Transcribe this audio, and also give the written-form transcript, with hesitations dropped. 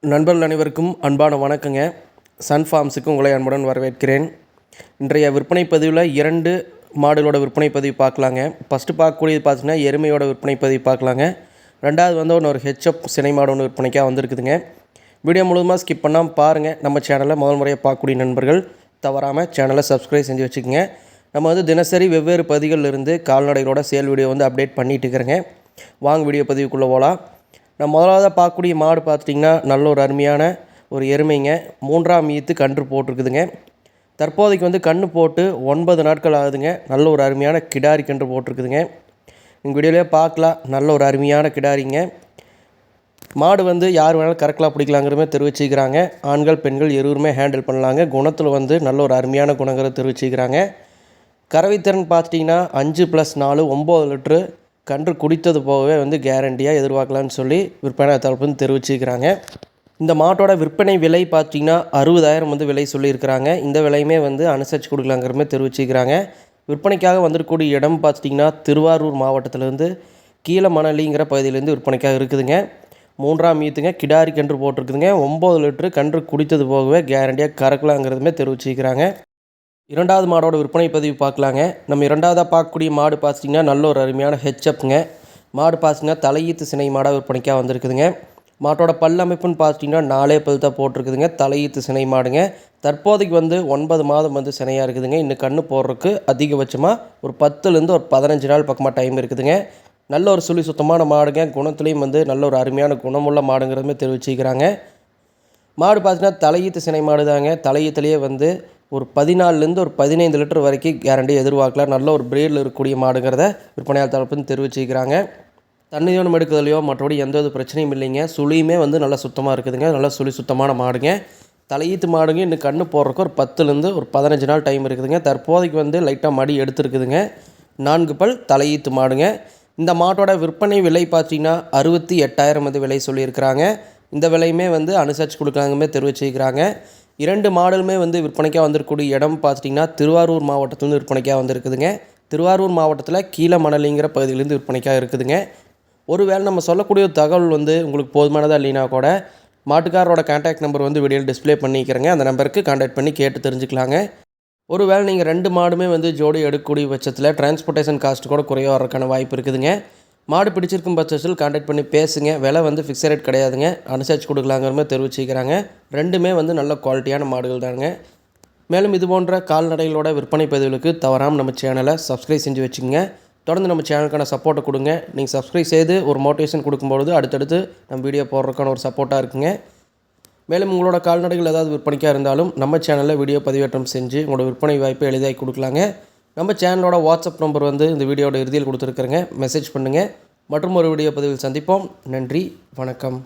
நண்பர்கள் அனைவருக்கும் அன்பான வணக்கங்க. சன் ஃபார்ம்ஸுக்கு உங்களை அன்புடன் வரவேற்கிறேன். இன்றைய விற்பனை பதிவில் 2 மாடுகளோட விற்பனை பதிவு பார்க்கலாங்க. ஃபஸ்ட்டு பார்க்கக்கூடியது பார்த்தீங்கன்னா எருமையோட விற்பனை பதிவு பார்க்கலாங்க. ரெண்டாவது வந்து ஒரு ஹெச்எப் சினை மாடு ஒன்று விற்பனைக்காக வந்திருக்குதுங்க. வீடியோ முழுவதுமாக ஸ்கிப் பண்ணாமல் பாருங்கள். நம்ம சேனலை முதல் முறையாக பார்க்கக்கூடிய நண்பர்கள் தவறாமல் சேனலை சப்ஸ்கிரைப் செஞ்சு வச்சுக்கோங்க. நம்ம வந்து தினசரி வெவ்வேறு பதிவுகளிலிருந்து கால்நடைகளோட சேல் வீடியோ வந்து அப்டேட் பண்ணிகிட்டு இருக்கிறேங்க. வாங்க வீடியோ பதிவுக்குள்ளே போகலாம். நான் முதலாவதாக பார்க்கக்கூடிய மாடு பார்த்துட்டிங்கன்னா நல்ல ஒரு அருமையான ஒரு எருமைங்க. 3ஆம் ஈத்து கன்று போட்டிருக்குதுங்க. தற்போதைக்கு வந்து கன்று போட்டு 9 நாட்கள் ஆகுதுங்க. நல்ல ஒரு அருமையான கிடாரி கன்று போட்டிருக்குதுங்க. உங்கள் வீடியோலேயே பார்க்கலாம். நல்ல ஒரு அருமையான கிடாரிங்க. மாடு வந்து யார் வேணாலும் கறக்கலாம் பிடிக்கலாங்கிறமே தெரிவிச்சுக்கிறாங்க. ஆண்கள் பெண்கள் இருவருமே ஹேண்டில் பண்ணலாங்க. குணத்தில் வந்து நல்ல ஒரு அருமையான குணங்கிறத தெரிவிச்சுக்கிறாங்க. கறவைத்திறன் பார்த்துட்டிங்கன்னா 5+4 9 லிட்ரு கன்று குடித்தது போகவே வந்து கேரண்டியாக எதிர்பார்க்கலான்னு சொல்லி விற்பனை தரப்புன்னு தெரிவிச்சுக்கிறாங்க. இந்த மாட்டோட விற்பனை விலை பார்த்திங்கன்னா 60,000 வந்து விலை சொல்லியிருக்கிறாங்க. இந்த விலையுமே வந்து அனுசரித்து கொடுக்கலாங்கிற மாதிரி தெரிவிச்சுக்கிறாங்க. விற்பனைக்காக வந்துருக்கூடிய இடம் பார்த்திங்கன்னா திருவாரூர் மாவட்டத்திலேருந்து கீழமணலிங்கிற பகுதியிலேருந்து விற்பனைக்காக இருக்குதுங்க. 3ஆம் ஈத்துங்க கிடாரி கன்று போட்டிருக்குதுங்க. 9 லிட்ரு கன்று குடித்தது போகவே கேரண்டியாக கறக்கலாங்கிறதுமே தெரிவிச்சுக்கிறாங்க. 2வது மாடோட விற்பனை பதிவு பார்க்கலாங்க. நம்ம 2வதாக பார்க்கக்கூடிய மாடு பார்த்திங்கன்னா நல்ல ஒரு அருமையான ஹெச்எப்ங்க. மாடு பார்த்திங்கன்னா தலையீத்து சினை மாடாக விற்பனைக்காக வந்திருக்குதுங்க. மாட்டோட பல் அமைப்புன்னு பார்த்திங்கன்னா 4 பல் தான் போட்டிருக்குதுங்க. தலையீத்து சினை மாடுங்க. தற்போதைக்கு வந்து 9 மாதம் வந்து சினையாக இருக்குதுங்க. இன்னும் கன்று போடுறதுக்கு அதிகபட்சமாக ஒரு 10லேருந்து ஒரு 15 நாள் பக்கமாக டைம் இருக்குதுங்க. நல்ல ஒரு சுழி சுத்தமான மாடுங்க. குணத்துலேயும் வந்து நல்ல ஒரு அருமையான குணமுள்ள மாடுங்கிறதுமே தெரிவிச்சுக்கிறாங்க. மாடு பார்த்திங்கன்னா தலையீத்து சினை மாடு தாங்க. தலையீத்துலேயே வந்து ஒரு 14லேருந்து ஒரு 15 லிட்டர் வரைக்கும் கேரண்டி எதிர்பார்க்கலாம். நல்ல ஒரு பிரீடில் இருக்கக்கூடிய மாடுங்கிறத விற்பனையாளர் தரப்புன்னு தெரிவிச்சுக்கிறாங்க. தண்ணியோனம் எடுக்கிறதுலையோ மற்றபடி எந்த ஒரு பிரச்சனையும் இல்லைங்க. சுழியுமே வந்து நல்லா சுத்தமாக இருக்குதுங்க. நல்லா சுழி சுத்தமான மாடுங்க. தலையீத்து மாடுங்க. இன்னும் கன்று போடுறதுக்கு ஒரு 10லேருந்து ஒரு 15 நாள் டைம் இருக்குதுங்க. தற்போதைக்கு வந்து லைட்டாக மடி எடுத்துருக்குதுங்க. 4 பல் தலையீத்து மாடுங்க. இந்த மாட்டோட விற்பனை விலை பார்த்திங்கன்னா 68,000 வந்து விலை சொல்லியிருக்கிறாங்க. இந்த விலையுமே வந்து அனுசரித்து கொடுக்கலாங்கமே தெரிவிச்சுக்கிறாங்க. 2 மாடலுமே வந்து விற்பனைக்காக வந்திருக்கக்கூடிய இடம் பார்த்துட்டிங்கன்னா திருவாரூர் மாவட்டத்துலேருந்து விற்பனைக்காக வந்திருக்குதுங்க. திருவாரூர் மாவட்டத்தில் கீழமணலிங்கிற பகுதியிலேருந்து விற்பனைக்காக இருக்குதுங்க. ஒருவேளை நம்ம சொல்லக்கூடிய தகவல் வந்து உங்களுக்கு போதுமானதாக இல்லைனா கூட மாட்டுக்காரரோட கான்டாக்ட் நம்பர் வந்து வீடியோவில் டிஸ்பிளே பண்ணிக்கிறேங்க. அந்த நம்பருக்கு கான்டாக்ட் பண்ணி கேட்டு தெரிஞ்சுக்கலாங்க. ஒருவேளை நீங்கள் 2 மாடுமே வந்து ஜோடி எடுக்கக்கூடிய பட்சத்தில் டிரான்ஸ்போர்ட்டேஷன் காஸ்ட் கூட குறைய வரக்கான வாய்ப்பு இருக்குதுங்க. மாடு பிடிச்சிருக்கும் பட்சத்தில் கான்டாக்ட் பண்ணி பேசுங்க. விலை வந்து ஃபிக்ஸட் ரேட் கிடையாதுங்க. அனுசரித்து கொடுக்கலாங்கிற மாதிரி தெரிவிச்சுக்கிறாங்க. 2மே வந்து நல்ல குவாலிட்டியான மாடுகள் தாங்க. மேலும் இது போன்ற கால்நடைகளோட விற்பனை பதிவுகளுக்கு தவறாமல் நம்ம சேனலை சப்ஸ்கிரைப் செஞ்சு வச்சுக்கோங்க. தொடர்ந்து நம்ம சேனலுக்கான சப்போர்ட்டை கொடுங்க. நீங்கள் சப்ஸ்கிரைப் செய்து ஒரு மோட்டிவேஷன் கொடுக்கும்பொழுது அடுத்தடுத்து நம்ம வீடியோ போடுறதுக்கான ஒரு சப்போர்ட்டாக இருக்குங்க. மேலும் உங்களோட கால்நடைகள் ஏதாவது விற்பனைக்காக இருந்தாலும் நம்ம சேனலில் வீடியோ பதிவேற்றம் செஞ்சு உங்களோட விற்பனை வாய்ப்பை எளிதாகி கொடுக்கலாங்க. நம்ம சேனலோட வாட்ஸ்அப் நம்பர் வந்து இந்த வீடியோட இறுதியில் கொடுத்துருக்குறேங்க. மெசேஜ் பண்ணுங்கள். மற்றும் ஒரு வீடியோ பதிவில் சந்திப்போம். நன்றி, வணக்கம்.